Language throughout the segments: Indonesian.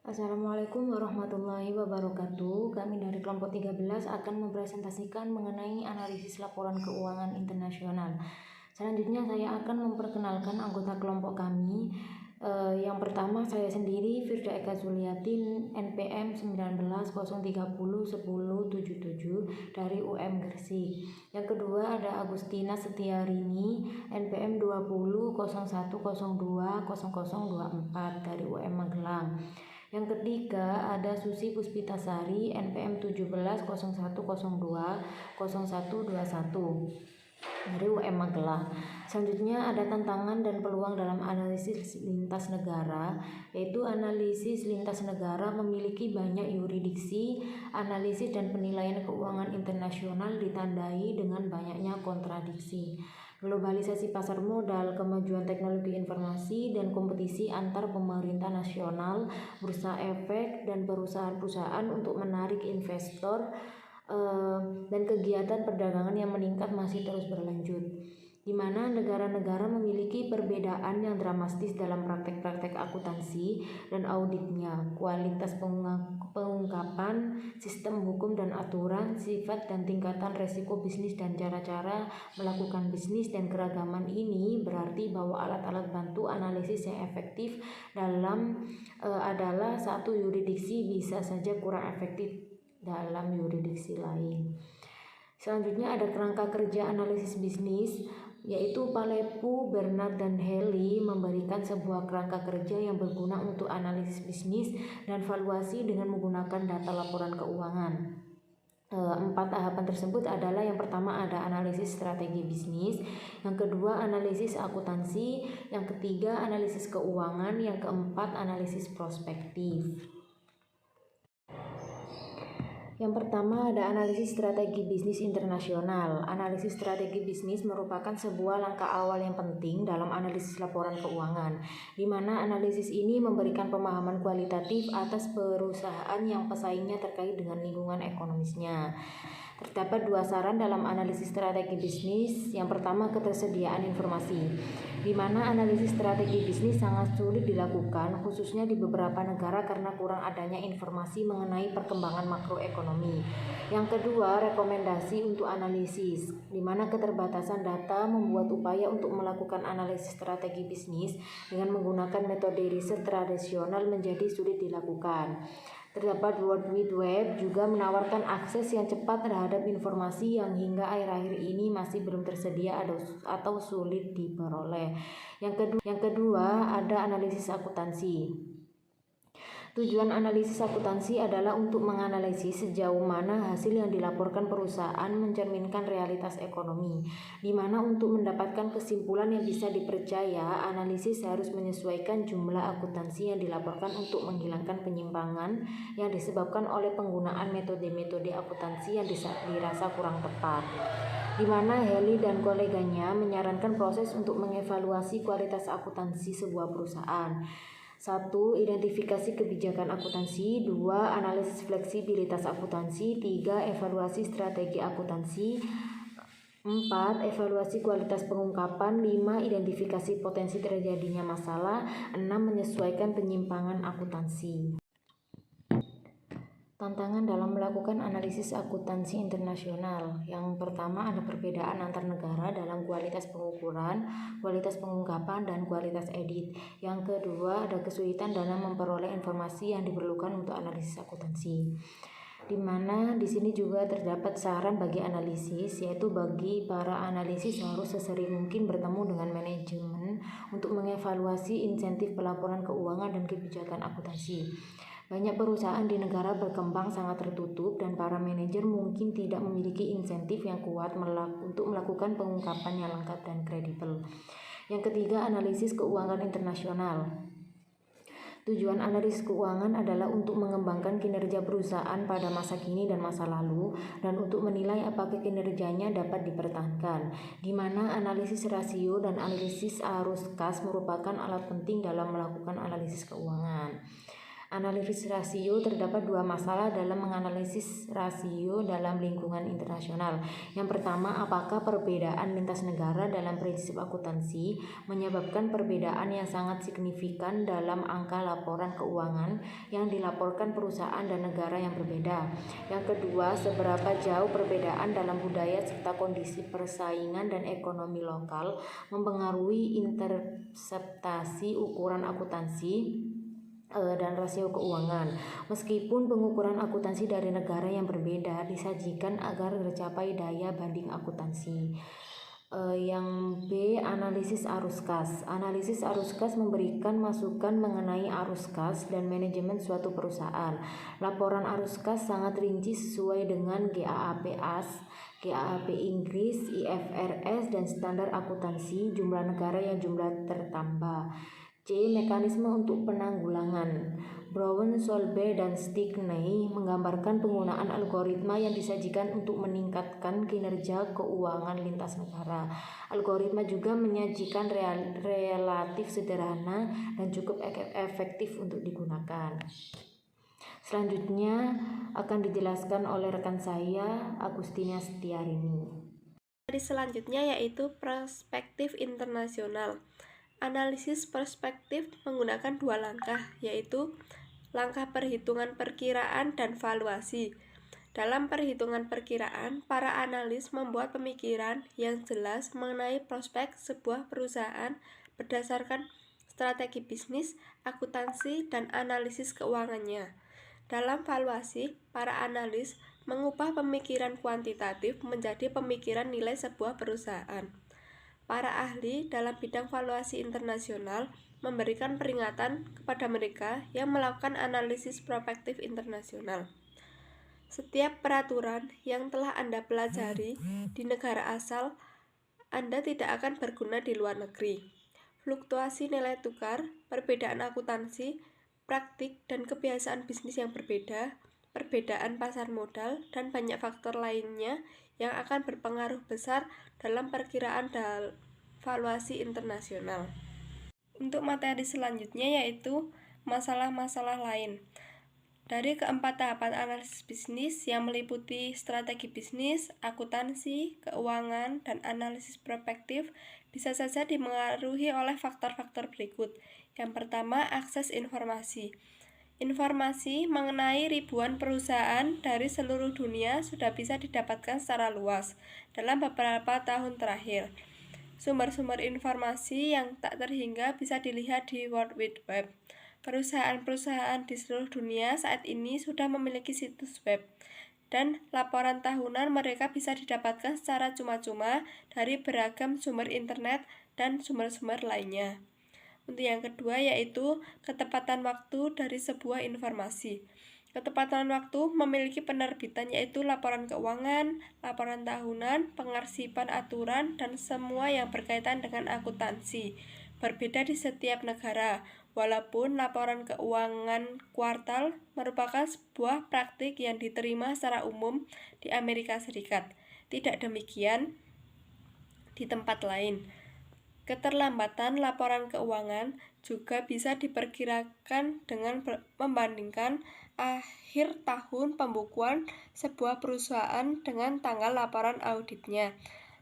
Assalamualaikum warahmatullahi wabarakatuh. Kami dari kelompok 13 akan mempresentasikan mengenai analisis laporan keuangan internasional. Selanjutnya saya akan memperkenalkan anggota kelompok kami. Yang pertama saya sendiri, Firda Eka Zuliatin, NPM 19 030 1077 dari UM Gresik. Yang kedua ada Agustina Setiarini, NPM 20 0102 0024 dari UM Magelang. Yang ketiga ada Susi Puspitasari, NPM 17 0102 0121 dari UM Magelang. Selanjutnya ada tantangan dan peluang dalam analisis lintas negara, yaitu analisis lintas negara memiliki banyak yurisdiksi. Analisis dan penilaian keuangan internasional ditandai dengan banyaknya kontradiksi. Globalisasi pasar modal, kemajuan teknologi informasi, dan kompetisi antar pemerintah nasional, bursa efek, dan perusahaan-perusahaan untuk menarik investor, dan kegiatan perdagangan yang meningkat masih terus berlanjut, di mana negara-negara memiliki perbedaan yang dramatis dalam praktek-praktek akuntansi dan auditnya, kualitas pengungkapan, sistem hukum dan aturan, sifat dan tingkatan resiko bisnis dan cara-cara melakukan bisnis, dan keragaman ini berarti bahwa alat-alat bantu analisis yang efektif adalah satu yurisdiksi bisa saja kurang efektif dalam yurisdiksi lain. Selanjutnya ada kerangka kerja analisis bisnis, yaitu Palepu, Bernard, dan Haley memberikan sebuah kerangka kerja yang berguna untuk analisis bisnis dan valuasi dengan menggunakan data laporan keuangan. 4 tahapan tersebut adalah: yang pertama ada analisis strategi bisnis, yang kedua analisis akuntansi, yang ketiga analisis keuangan, yang keempat analisis prospektif. Yang pertama ada analisis strategi bisnis internasional. Analisis strategi bisnis merupakan sebuah langkah awal yang penting dalam analisis laporan keuangan, di mana analisis ini memberikan pemahaman kualitatif atas perusahaan yang pesaingnya terkait dengan lingkungan ekonomisnya. Terdapat 2 saran dalam analisis strategi bisnis. Yang pertama, ketersediaan informasi, di mana analisis strategi bisnis sangat sulit dilakukan, khususnya di beberapa negara karena kurang adanya informasi mengenai perkembangan makroekonomi. Yang kedua, rekomendasi untuk analisis, di mana keterbatasan data membuat upaya untuk melakukan analisis strategi bisnis dengan menggunakan metode riset tradisional menjadi sulit dilakukan. Terdapat World Wide Web juga menawarkan akses yang cepat terhadap informasi yang hingga akhir-akhir ini masih belum tersedia atau sulit diperoleh. Yang kedua ada analisis akuntansi. Tujuan analisis akuntansi adalah untuk menganalisis sejauh mana hasil yang dilaporkan perusahaan mencerminkan realitas ekonomi, di mana untuk mendapatkan kesimpulan yang bisa dipercaya, analisis harus menyesuaikan jumlah akuntansi yang dilaporkan untuk menghilangkan penyimpangan yang disebabkan oleh penggunaan metode-metode akuntansi yang dirasa kurang tepat, di mana Haley dan koleganya menyarankan proses untuk mengevaluasi kualitas akuntansi sebuah perusahaan. 1. Identifikasi kebijakan akuntansi. 2. Analisis fleksibilitas akuntansi. 3. Evaluasi strategi akuntansi. 4. Evaluasi kualitas pengungkapan. 5. Identifikasi potensi terjadinya masalah. 6. Menyesuaikan penyimpangan akuntansi. Tantangan dalam melakukan analisis akuntansi internasional. Yang pertama ada perbedaan antar negara dalam kualitas pengukuran, kualitas pengungkapan, dan kualitas edit. Yang kedua ada kesulitan dalam memperoleh informasi yang diperlukan untuk analisis akuntansi. Di mana di sini juga terdapat saran bagi analisis, yaitu bagi para analisis harus sesering mungkin bertemu dengan manajemen untuk mengevaluasi insentif pelaporan keuangan dan kebijakan akuntansi. Banyak perusahaan di negara berkembang sangat tertutup dan para manajer mungkin tidak memiliki insentif yang kuat untuk melakukan pengungkapan yang lengkap dan kredibel. Yang ketiga, analisis keuangan internasional. Tujuan analisis keuangan adalah untuk mengembangkan kinerja perusahaan pada masa kini dan masa lalu, dan untuk menilai apakah kinerjanya dapat dipertahankan, di mana analisis rasio dan analisis arus kas merupakan alat penting dalam melakukan analisis keuangan. Analisis rasio. Terdapat dua masalah dalam menganalisis rasio dalam lingkungan internasional. Yang pertama, apakah perbedaan lintas negara dalam prinsip akuntansi menyebabkan perbedaan yang sangat signifikan dalam angka laporan keuangan yang dilaporkan perusahaan dan negara yang berbeda. Yang kedua, seberapa jauh perbedaan dalam budaya serta kondisi persaingan dan ekonomi lokal mempengaruhi interpretasi ukuran akuntansi dan rasio keuangan. Meskipun pengukuran akuntansi dari negara yang berbeda disajikan agar tercapai daya banding akuntansi. Yang B, analisis arus kas. Analisis arus kas memberikan masukan mengenai arus kas dan manajemen suatu perusahaan. Laporan arus kas sangat rinci sesuai dengan GAAP AS, GAAP Inggris, IFRS, dan standar akuntansi jumlah negara yang jumlah tertambah. C. Mekanisme untuk penanggulangan. Brown, Solberg, dan Stickney menggambarkan penggunaan algoritma yang disajikan untuk meningkatkan kinerja keuangan lintas negara. Algoritma juga menyajikan relatif sederhana dan cukup efektif untuk digunakan. Selanjutnya akan dijelaskan oleh rekan saya, Agustina Setiarini. Selanjutnya yaitu perspektif internasional. Analisis perspektif menggunakan dua langkah, yaitu langkah perhitungan perkiraan dan valuasi. Dalam perhitungan perkiraan, para analis membuat pemikiran yang jelas mengenai prospek sebuah perusahaan berdasarkan strategi bisnis, akuntansi, dan analisis keuangannya. Dalam valuasi, para analis mengubah pemikiran kuantitatif menjadi pemikiran nilai sebuah perusahaan. Para ahli dalam bidang valuasi internasional memberikan peringatan kepada mereka yang melakukan analisis prospektif internasional. Setiap peraturan yang telah Anda pelajari di negara asal, Anda tidak akan berguna di luar negeri. Fluktuasi nilai tukar, perbedaan akuntansi, praktik dan kebiasaan bisnis yang berbeda, perbedaan pasar modal, dan banyak faktor lainnya yang akan berpengaruh besar dalam perkiraan valuasi internasional. Untuk materi selanjutnya yaitu masalah-masalah lain. Dari keempat tahapan analisis bisnis yang meliputi strategi bisnis, akuntansi, keuangan, dan analisis prospektif bisa saja dipengaruhi oleh faktor-faktor berikut. Yang pertama, akses informasi. Informasi mengenai ribuan perusahaan dari seluruh dunia sudah bisa didapatkan secara luas dalam beberapa tahun terakhir. Sumber-sumber informasi yang tak terhingga bisa dilihat di World Wide Web. Perusahaan-perusahaan di seluruh dunia saat ini sudah memiliki situs web, dan laporan tahunan mereka bisa didapatkan secara cuma-cuma dari beragam sumber internet dan sumber-sumber lainnya. Untuk yang kedua yaitu ketepatan waktu dari sebuah informasi. Ketepatan waktu memiliki penerbitan yaitu laporan keuangan, laporan tahunan, pengarsipan aturan, dan semua yang berkaitan dengan akuntansi. Berbeda di setiap negara, walaupun laporan keuangan kuartal merupakan sebuah praktik yang diterima secara umum di Amerika Serikat. Tidak demikian di tempat lain. Keterlambatan laporan keuangan juga bisa diperkirakan dengan membandingkan akhir tahun pembukuan sebuah perusahaan dengan tanggal laporan auditnya.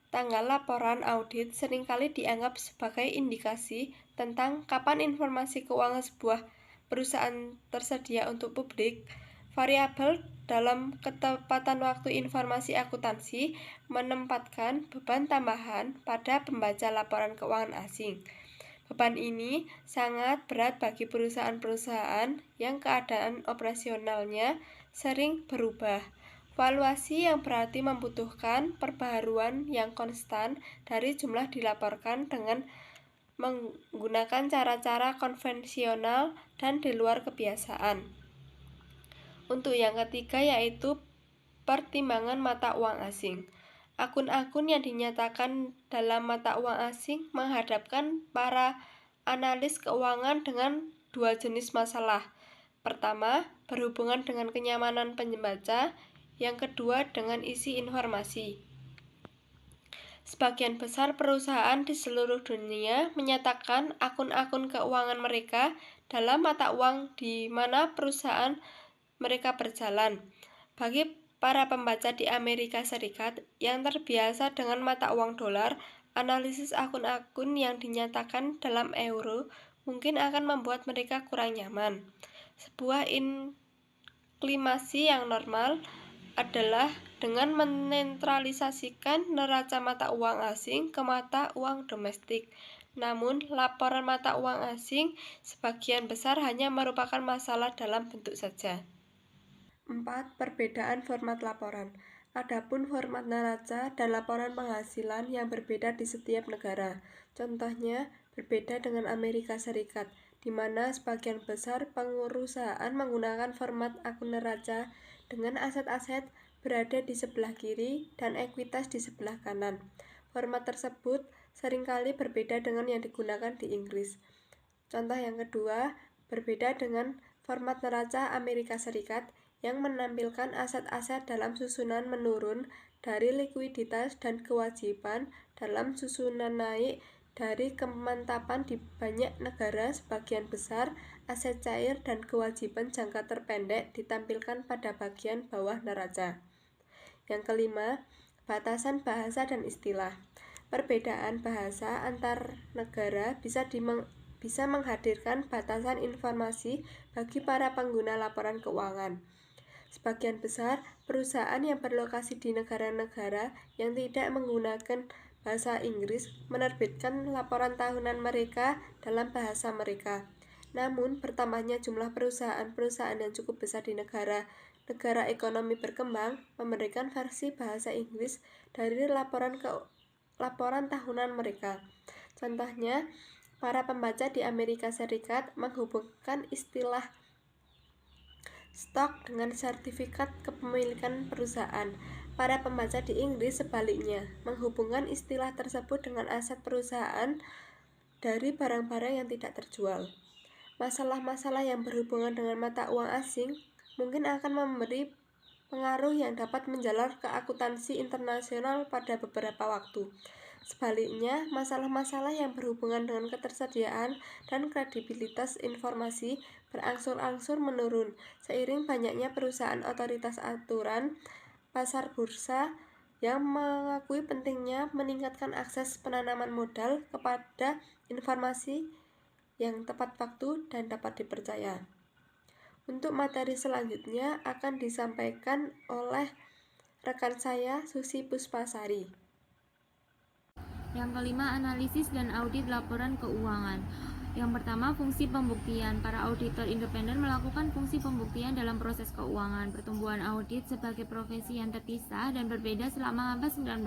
Tanggal laporan audit seringkali dianggap sebagai indikasi tentang kapan informasi keuangan sebuah perusahaan tersedia untuk publik. Variabel dalam ketepatan waktu informasi akuntansi menempatkan beban tambahan pada pembaca laporan keuangan asing. Beban ini sangat berat bagi perusahaan-perusahaan yang keadaan operasionalnya sering berubah. Valuasi yang berarti membutuhkan perbaharuan yang konstan dari jumlah dilaporkan dengan menggunakan cara-cara konvensional dan di luar kebiasaan. Untuk yang ketiga yaitu pertimbangan mata uang asing. Akun-akun yang dinyatakan dalam mata uang asing menghadapkan para analis keuangan dengan dua jenis masalah. Pertama, berhubungan dengan kenyamanan pembaca. Yang kedua, dengan isi informasi. Sebagian besar perusahaan di seluruh dunia menyatakan akun-akun keuangan mereka dalam mata uang di mana perusahaan mereka berjalan. Bagi para pembaca di Amerika Serikat yang terbiasa dengan mata uang dolar, analisis akun-akun yang dinyatakan dalam euro mungkin akan membuat mereka kurang nyaman. Sebuah inklimasi yang normal adalah dengan menetralisasikan neraca mata uang asing ke mata uang domestik. Namun, laporan mata uang asing sebagian besar hanya merupakan masalah dalam bentuk saja. 4. Perbedaan format laporan. Adapun format neraca dan laporan penghasilan yang berbeda di setiap negara. Contohnya, berbeda dengan Amerika Serikat, di mana sebagian besar perusahaan menggunakan format akun neraca dengan aset-aset berada di sebelah kiri dan ekuitas di sebelah kanan. Format tersebut seringkali berbeda dengan yang digunakan di Inggris. Contoh yang kedua, berbeda dengan format neraca Amerika Serikat yang menampilkan aset-aset dalam susunan menurun dari likuiditas dan kewajiban dalam susunan naik dari kemantapan. Di banyak negara, sebagian besar aset cair dan kewajiban jangka terpendek ditampilkan pada bagian bawah neraca. Yang kelima, batasan bahasa dan istilah. Perbedaan bahasa antar negara bisa menghadirkan batasan informasi bagi para pengguna laporan keuangan. Sebagian besar perusahaan yang berlokasi di negara-negara yang tidak menggunakan bahasa Inggris menerbitkan laporan tahunan mereka dalam bahasa mereka. Namun, bertambahnya jumlah perusahaan-perusahaan yang cukup besar di negara ekonomi berkembang memberikan versi bahasa Inggris dari laporan tahunan mereka. Contohnya, para pembaca di Amerika Serikat menghubungkan istilah stok dengan sertifikat kepemilikan perusahaan. Para pembaca di Inggris sebaliknya menghubungkan istilah tersebut dengan aset perusahaan dari barang-barang yang tidak terjual. Masalah-masalah yang berhubungan dengan mata uang asing mungkin akan memberi pengaruh yang dapat menjalar ke akuntansi internasional pada beberapa waktu. Sebaliknya, masalah-masalah yang berhubungan dengan ketersediaan dan kredibilitas informasi berangsur-angsur menurun seiring banyaknya perusahaan otoritas aturan pasar bursa yang mengakui pentingnya meningkatkan akses penanaman modal kepada informasi yang tepat waktu dan dapat dipercaya. Untuk materi selanjutnya akan disampaikan oleh rekan saya, Susi Puspasari. Yang kelima, analisis dan audit laporan keuangan. Yang pertama, fungsi pembuktian. Para auditor independen melakukan fungsi pembuktian dalam proses keuangan. Pertumbuhan audit sebagai profesi yang terpisah dan berbeda selama abad 19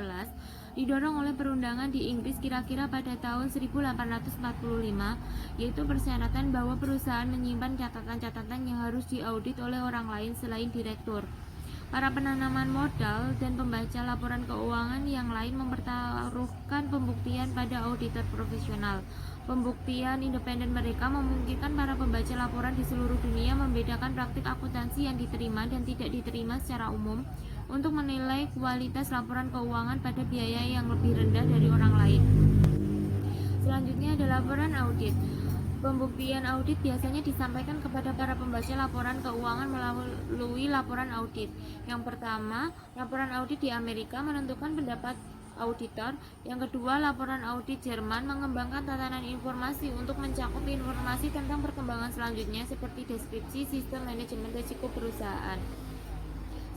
didorong oleh perundangan di Inggris kira-kira pada tahun 1845, yaitu persyaratan bahwa perusahaan menyimpan catatan-catatan yang harus diaudit oleh orang lain selain direktur. Para penanaman modal dan pembaca laporan keuangan yang lain mempertaruhkan pembuktian pada auditor profesional. Pembuktian independen mereka memungkinkan para pembaca laporan di seluruh dunia membedakan praktik akuntansi yang diterima dan tidak diterima secara umum untuk menilai kualitas laporan keuangan pada biaya yang lebih rendah dari orang lain. Selanjutnya ada laporan audit. Pembuktian audit biasanya disampaikan kepada para pembaca laporan keuangan melalui laporan audit. Yang pertama, laporan audit di Amerika menentukan pendapat auditor. Yang kedua, laporan audit Jerman mengembangkan tatanan informasi untuk mencakup informasi tentang perkembangan selanjutnya seperti deskripsi sistem manajemen risiko perusahaan.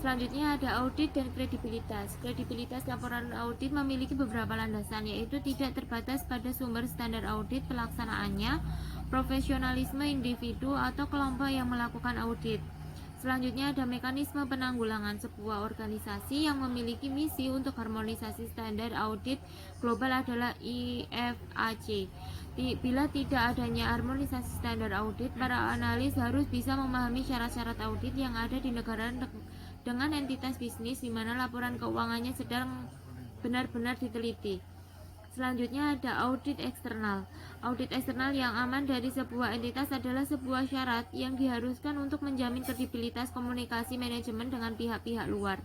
Selanjutnya ada audit dan kredibilitas. Kredibilitas laporan audit memiliki beberapa landasan, yaitu tidak terbatas pada sumber standar audit pelaksanaannya, profesionalisme individu atau kelompok yang melakukan audit. Selanjutnya ada mekanisme penanggulangan. Sebuah organisasi yang memiliki misi untuk harmonisasi standar audit global adalah IFAC. Bila tidak adanya harmonisasi standar audit, para analis harus bisa memahami syarat-syarat audit yang ada di negara dengan entitas bisnis di mana laporan keuangannya sedang benar-benar diteliti. Selanjutnya ada audit eksternal. Audit eksternal yang aman dari sebuah entitas adalah sebuah syarat yang diharuskan untuk menjamin kredibilitas komunikasi manajemen dengan pihak-pihak luar.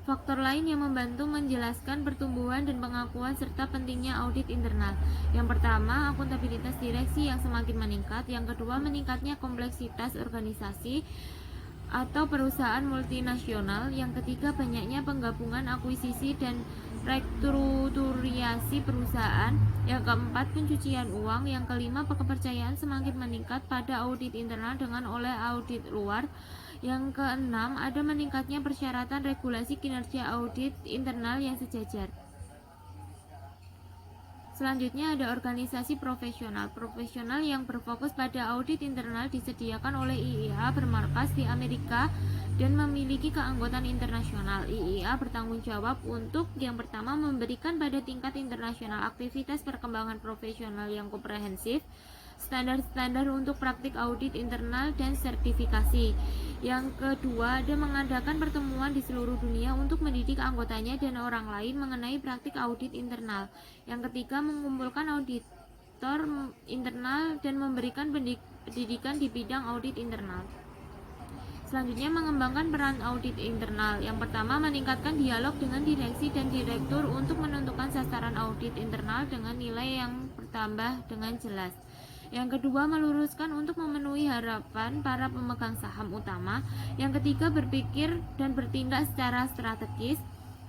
Faktor lain yang membantu menjelaskan pertumbuhan dan pengakuan serta pentingnya audit internal. Yang pertama, akuntabilitas direksi yang semakin meningkat. Yang kedua, meningkatnya kompleksitas organisasi atau perusahaan multinasional. Yang ketiga, banyaknya penggabungan, akuisisi dan restrukturasi perusahaan. Yang keempat, pencucian uang. Yang kelima, kepercayaan semakin meningkat pada audit internal dengan oleh audit luar. Yang keenam, ada meningkatnya persyaratan regulasi kinerja audit internal yang sejajar. Selanjutnya ada organisasi profesional. Profesional yang berfokus pada audit internal disediakan oleh IIA bermarkas di Amerika dan memiliki keanggotaan internasional. IIA bertanggung jawab untuk yang pertama memberikan pada tingkat internasional aktivitas perkembangan profesional yang komprehensif, standar-standar untuk praktik audit internal dan sertifikasi. Yang kedua, ada mengadakan pertemuan di seluruh dunia untuk mendidik anggotanya dan orang lain mengenai praktik audit internal. Yang ketiga, mengumpulkan auditor internal dan memberikan pendidikan di bidang audit internal. Selanjutnya, mengembangkan peran audit internal. Yang pertama, meningkatkan dialog dengan direksi dan direktur untuk menentukan sasaran audit internal dengan nilai yang bertambah dengan jelas. Yang kedua, meluruskan untuk memenuhi harapan para pemegang saham utama. Yang ketiga, berpikir dan bertindak secara strategis.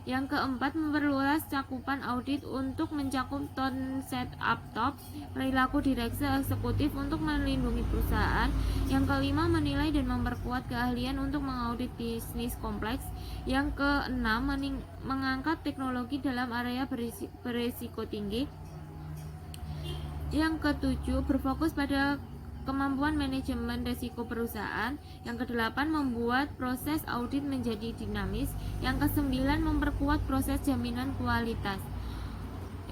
Yang keempat, memperluas cakupan audit untuk mencakup konsep up-top, perilaku direksi eksekutif untuk melindungi perusahaan. Yang kelima, menilai dan memperkuat keahlian untuk mengaudit bisnis kompleks. Yang keenam, mengangkat teknologi dalam area berisiko tinggi. Yang ketujuh, berfokus pada kemampuan manajemen risiko perusahaan. Yang kedelapan, membuat proses audit menjadi dinamis. Yang kesembilan, memperkuat proses jaminan kualitas.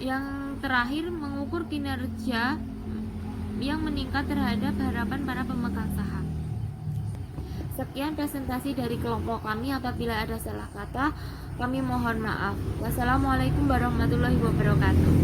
Yang terakhir, mengukur kinerja yang meningkat terhadap harapan para pemegang saham. Sekian presentasi dari kelompok kami. Apabila ada salah kata, kami mohon maaf. Wassalamualaikum warahmatullahi wabarakatuh.